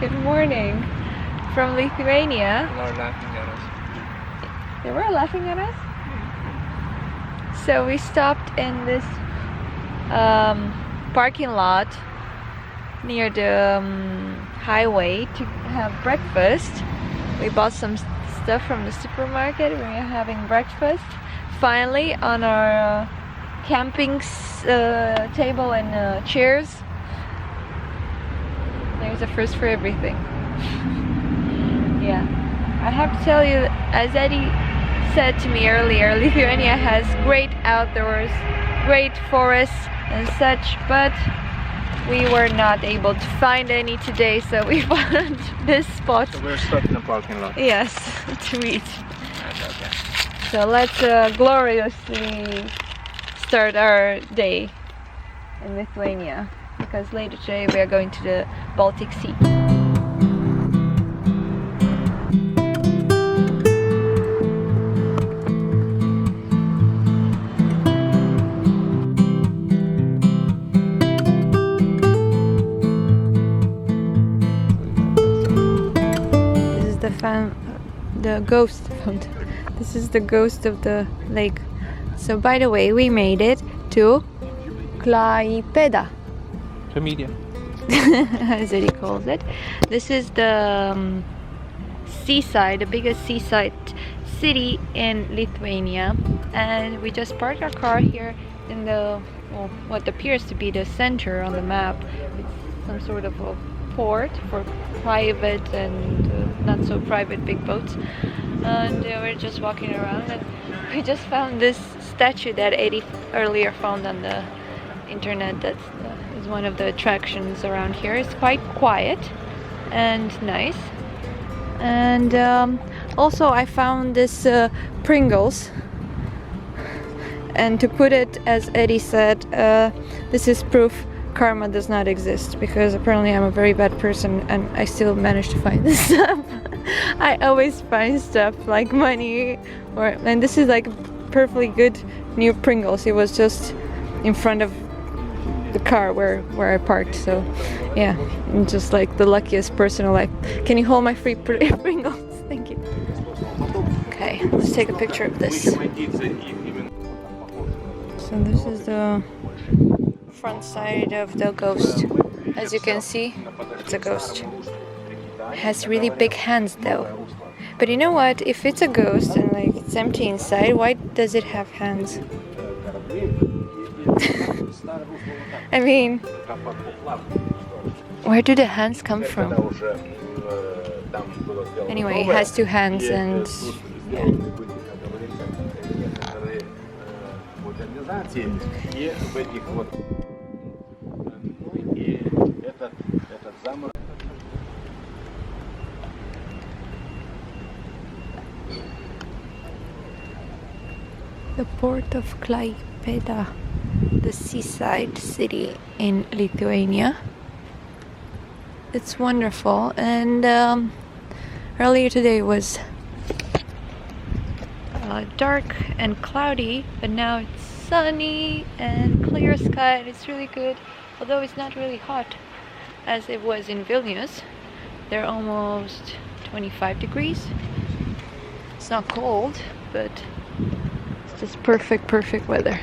Good morning from Lithuania. They are laughing at us. They were laughing at us. So we stopped in this parking lot near the highway to have breakfast. We bought some stuff from the supermarket. We are having breakfast. Finally, on our camping table and chairs. There's a first for everything. Yeah, I have to tell you, as Eddie said to me earlier, Lithuania has great outdoors, great forests and such, but we were not able to find any today, so we found this spot. So we're stuck in the parking lot. Yes, to eat. Okay. So let's gloriously start our day in Lithuania, because later today we are going to the Baltic Sea. The ghost fountain. This is the ghost of the lake. So by the way, we made it to Klaipėda, Media. as Eddie calls it. This is the seaside, the biggest seaside city in Lithuania, and we just parked our car here in the what appears to be the center on the map. It's some sort of a port for private and not so private big boats, and we're just walking around, and we just found this statue that Eddie earlier found on the internet. That is one of the attractions around here. It's quite quiet and nice, and also I found this Pringles, and to put it as Eddie said, this is proof karma does not exist, because apparently I'm a very bad person and I still managed to find this stuff. I always find stuff like money, and this is like perfectly good new Pringles. It was just in front of the car where I parked, so yeah, I'm just like the luckiest person alive. Can you hold my free Pringles? Thank you. Okay, let's take a picture of this. So this is the front side of the ghost. As you can see, it's a ghost. It has really big hands though. But you know what? If it's a ghost and like it's empty inside, why does it have hands? I mean, where do the hands come from? Anyway, it has two hands, and yeah. The port of Klaipėda, the seaside city in Lithuania. It's wonderful, and earlier today was dark and cloudy, but now it's sunny and clear sky, and it's really good, although it's not really hot as it was in Vilnius. They're almost 25 degrees. It's not cold, but it's just perfect weather.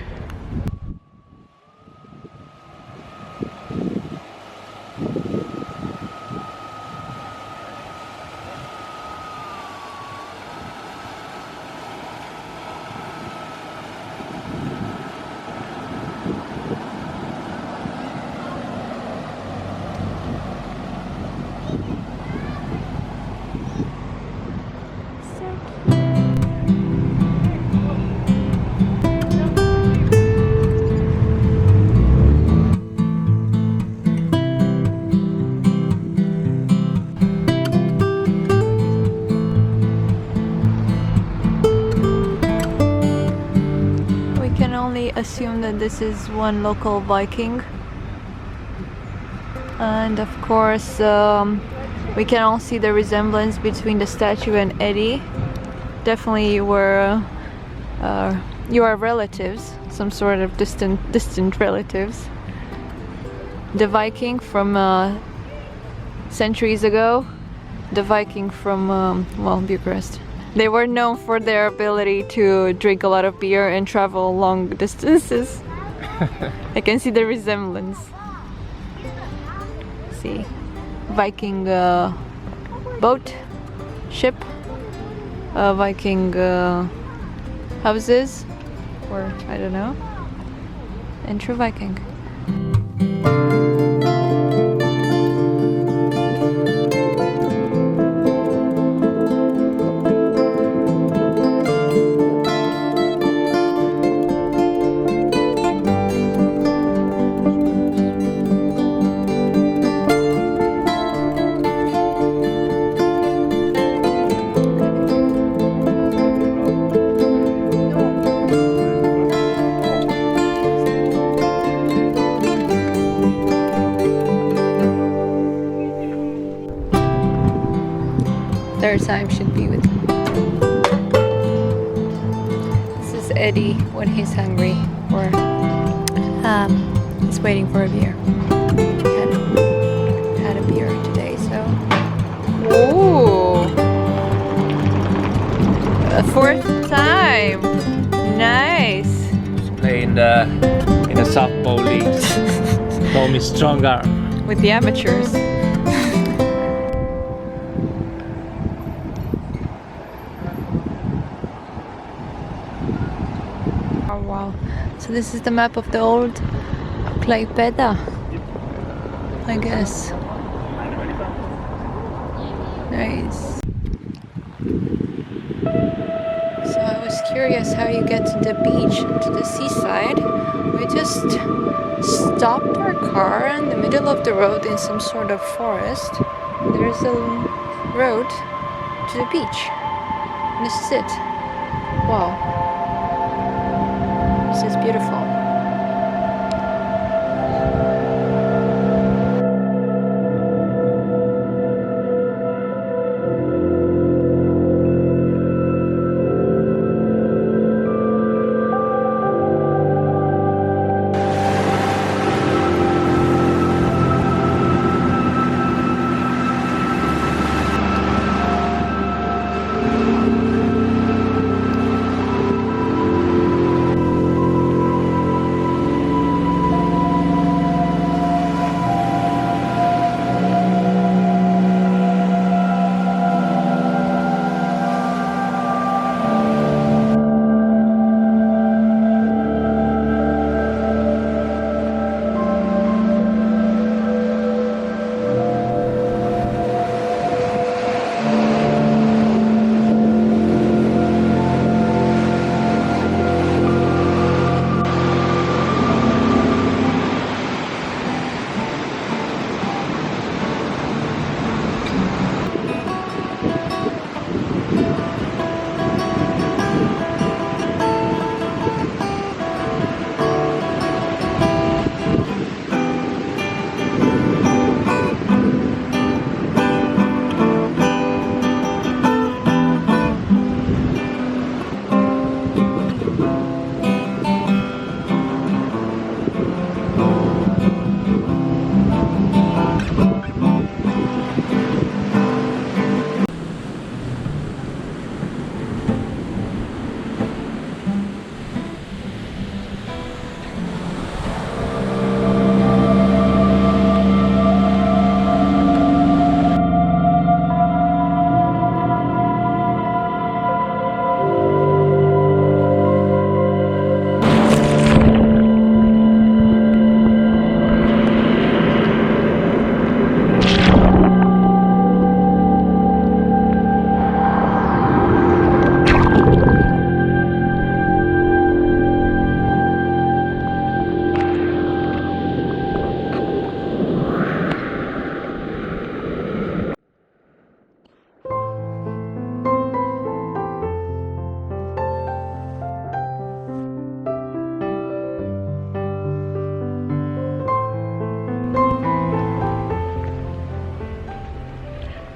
Assume that this is one local Viking, and of course we can all see the resemblance between the statue and Eddie. Definitely you are relatives, some sort of distant relatives. The Viking from centuries ago, the Viking from well, Bucharest. They were known for their ability to drink a lot of beer and travel long distances. I can see the resemblance. See, Viking boat, ship, Viking houses, or I don't know, and true Viking. Third time should be with him. This is Eddie when he's hungry or he's waiting for a beer. Had a beer today, so. Ooh! A fourth time! Nice! Play in the softball leagues. Call me stronger. With the amateurs. Oh wow. So this is the map of the old Klaipėda, I guess. Nice. So I was curious how you get to the beach, to the seaside. We just stopped our car in the middle of the road in some sort of forest. There's a road to the beach. And this is it. Wow. This is beautiful.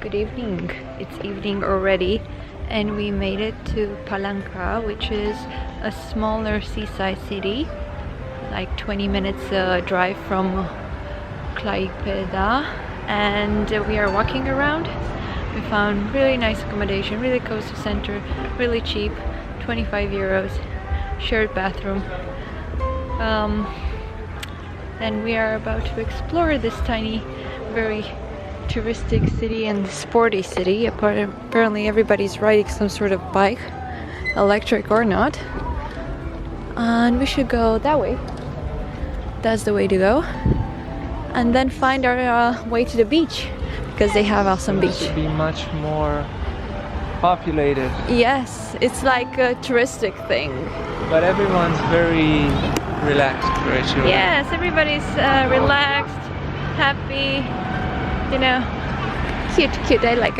Good evening. It's evening already and we made it to Palanca, which is a smaller seaside city, like 20 minutes drive from Klaipėda, and we are walking around. We found really nice accommodation, really close to center, really cheap, 25 euros, shared bathroom. And we are about to explore this tiny, very touristic city and sporty city. Apparently everybody's riding some sort of bike, electric or not. And we should go that way. That's the way to go. And then find our way to the beach, because they have awesome beach. It should be much more populated. Yes, it's like a touristic thing. But everyone's very relaxed, very chill. Yes, everybody's relaxed, happy, you know, cute. I like.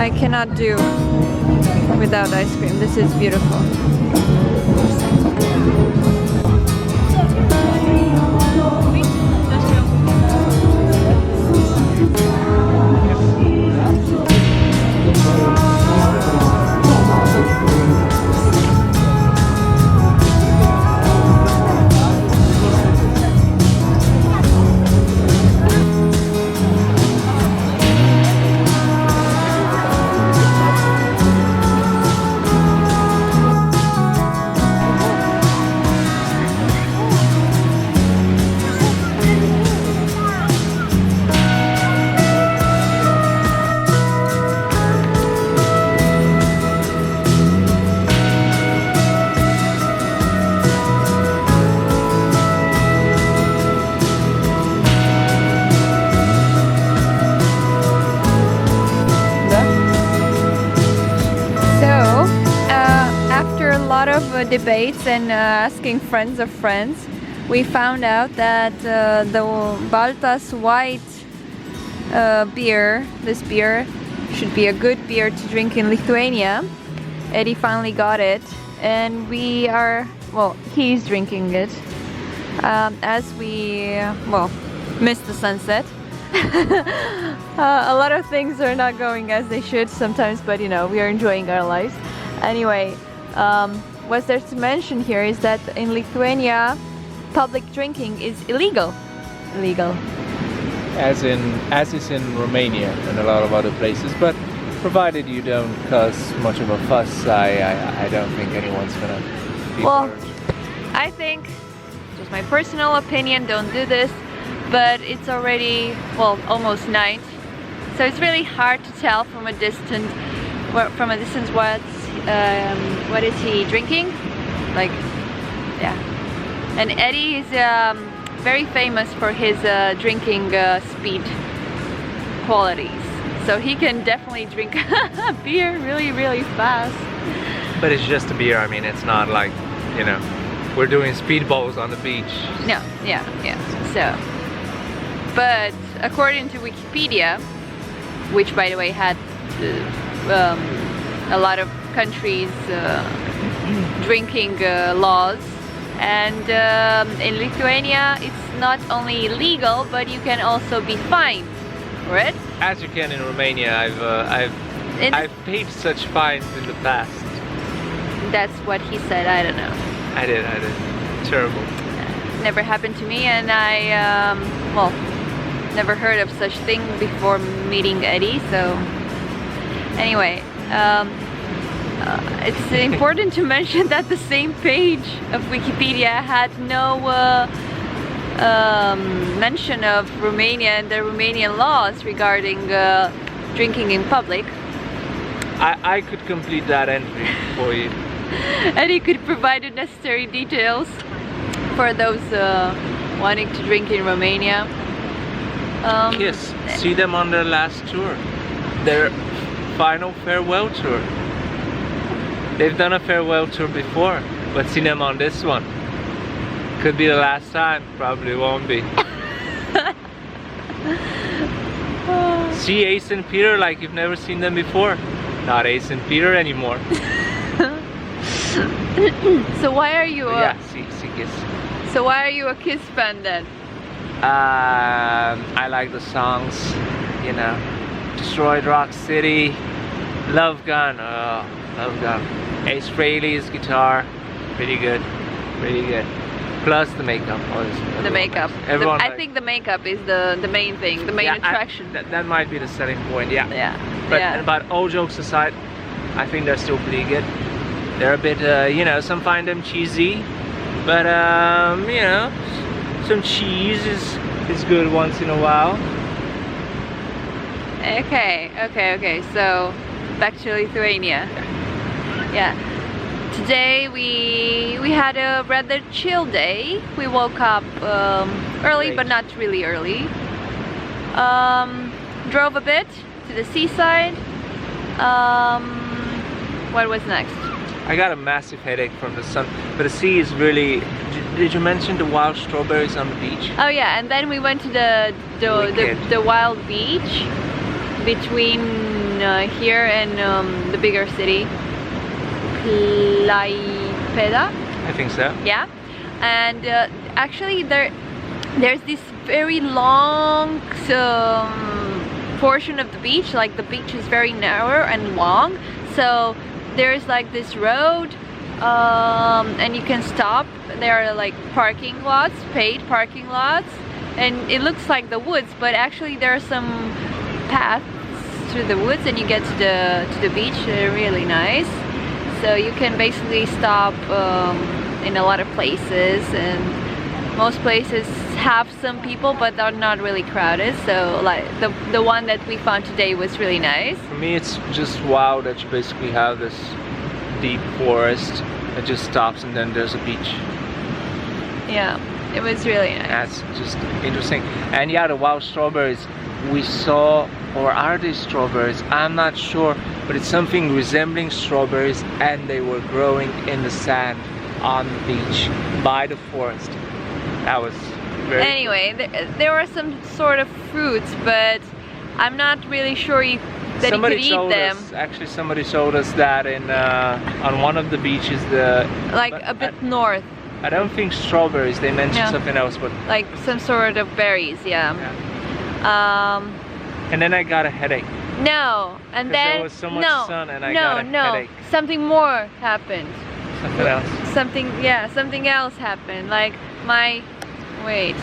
I cannot do without ice cream. This is beautiful. Debates and asking friends of friends, we found out that the Baltas white beer, this beer should be a good beer to drink in Lithuania. Eddie finally got it, and we are, well, he's drinking it as we, well, missed the sunset. A lot of things are not going as they should sometimes, but you know, we are enjoying our lives. Anyway, what's there to mention here is that in Lithuania, public drinking is illegal. As is in Romania and a lot of other places, but provided you don't cause much of a fuss, I don't think anyone's gonna be hurt. I think, just my personal opinion, don't do this, but it's already, well, almost night, so it's really hard to tell from a distance what is he drinking, like, yeah. And Eddie is very famous for his drinking speed qualities, so he can definitely drink beer really fast. But it's just a beer. I mean, it's not like, you know, we're doing speedballs on the beach. No, yeah. So, but according to Wikipedia, which by the way had a lot of countries drinking laws, and in Lithuania it's not only legal, but you can also be fined for it. As you can in Romania. I've paid such fines in the past. That's what he said. I don't know. I did. Terrible. Never happened to me, and I well, never heard of such thing before meeting Eddie. So anyway, it's important to mention that the same page of Wikipedia had no mention of Romania and the Romanian laws regarding drinking in public. I could complete that entry for you. Eddie could provide the necessary details for those wanting to drink in Romania. Kiss. See them on their last tour. Their final farewell tour. They've done a farewell tour before, but see them on this one. Could be the last time, probably won't be. See Ace and Peter like you've never seen them before. Not Ace and Peter anymore. So why are you yeah, see Kiss. So why are you a Kiss fan then? I like the songs, you know. Destroyed Rock City, Love Gun, oh, Love Gun. Ace Frehley's guitar, pretty good, pretty good. Plus the makeup. The makeup. Everyone I think the makeup is the main thing, the main attraction. That might be the selling point, yeah. Yeah. But all jokes aside, I think they're still pretty good. They're a bit, you know, some find them cheesy, but you know, some cheese is good once in a while. Okay. So back to Lithuania. Yeah. Today we had a rather chill day. We woke up early, but not really early. Drove a bit to the seaside. What was next? I got a massive headache from the sun, but the sea is really... Did you mention the wild strawberries on the beach? Oh yeah, and then we went to the wild beach between here and the bigger city, Klaipeda. I think so. Yeah, and actually there's this very long portion of the beach. Like the beach is very narrow and long, so there's like this road, and you can stop. There are like parking lots, paid parking lots, and it looks like the woods, but actually there are some paths through the woods, and you get to the beach. They're really nice. So you can basically stop in a lot of places, and most places have some people, but they're not really crowded. So like the one that we found today was really nice. For me, it's just wow that you basically have this deep forest that just stops, and then there's a beach. Yeah, it was really nice. That's just interesting. And yeah, the wild strawberries we saw, or are they strawberries? I'm not sure, but it's something resembling strawberries, and they were growing in the sand on the beach by the forest. That was very anyway, there were some sort of fruits, but I'm not really sure that you could eat them. Actually, somebody showed us that in on one of the beaches, a bit north. I don't think strawberries. They mentioned something else, but like some sort of berries, yeah. And then I got a headache. No, and then there was so much sun, and I got a headache. Something more happened. Something else. Something else happened. Like wait,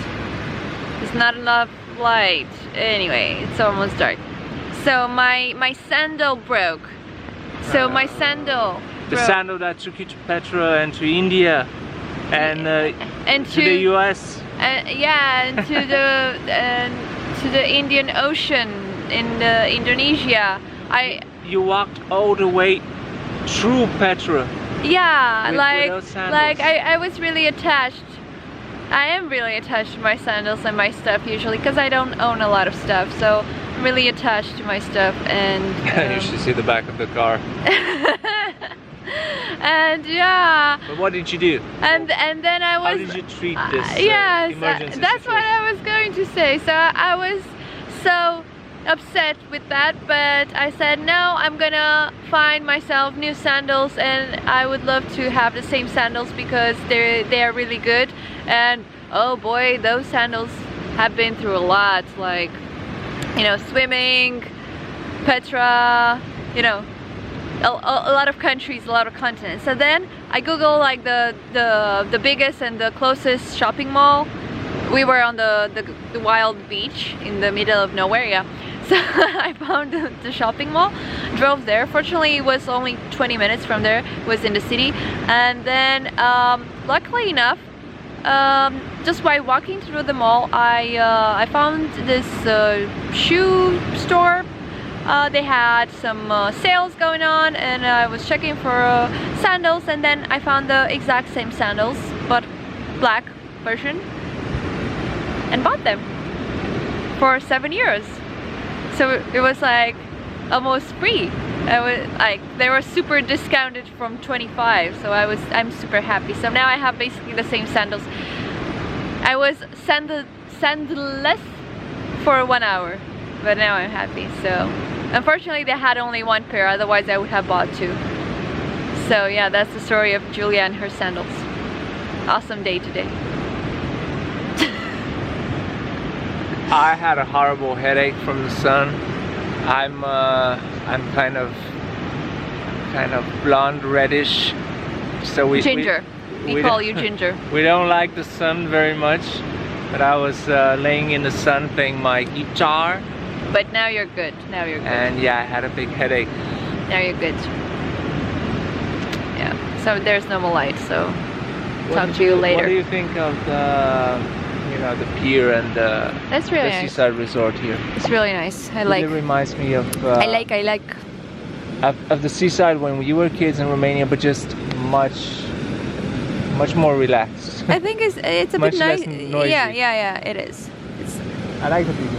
there's not enough light. Anyway, it's almost dark. So my sandal broke. So my sandal. The sandal that took you to Petra and to India, and to the US. Yeah, and to the Indian Ocean in Indonesia. You walked all the way through Petra. Yeah, with I was really attached. I am really attached to my sandals and my stuff usually, because I don't own a lot of stuff, so I'm really attached to my stuff. And you should see the back of the car. And yeah. But what did you do? And then I was. How did you treat this emergency that's situation? what I was going to say. So I was so upset with that, but I said no, I'm gonna find myself new sandals, and I would love to have the same sandals because they are really good. And oh boy, those sandals have been through a lot, like, you know, swimming, Petra, you know, a lot of countries, a lot of continents. So then I googled like the biggest and the closest shopping mall. We were on the wild beach in the middle of nowhere, yeah. So I found the shopping mall, drove there. Fortunately, it was only 20 minutes from there. It was in the city. And then luckily enough, just by walking through the mall, I found this shoe store. They had some sales going on, and I was checking for sandals, and then I found the exact same sandals but black version and bought them. for 7 years. So it was like almost free. I was like, they were super discounted from 25, so I'm super happy. So now I have basically the same sandals. I was sandalless for 1 hour, but now I'm happy. So unfortunately they had only one pair, otherwise I would have bought 2. So yeah, that's the story of Julia and her sandals. Awesome day today. I had a horrible headache from the sun. I'm kind of blonde reddish. So Ginger. We call you Ginger. We don't like the sun very much, but I was laying in the sun playing my guitar. But now you're good. Now you're good. And yeah, I had a big headache. Now you're good. Yeah. So there's no more light. So talk to you later. What do you think of the, you know, the pier and That's really the nice. seaside resort here? It's really nice. I like. It reminds me of. I like. Of the seaside when you were kids in Romania, but just much more relaxed. I think it's a Much bit less nice. noisy. Yeah. It is. I like the people.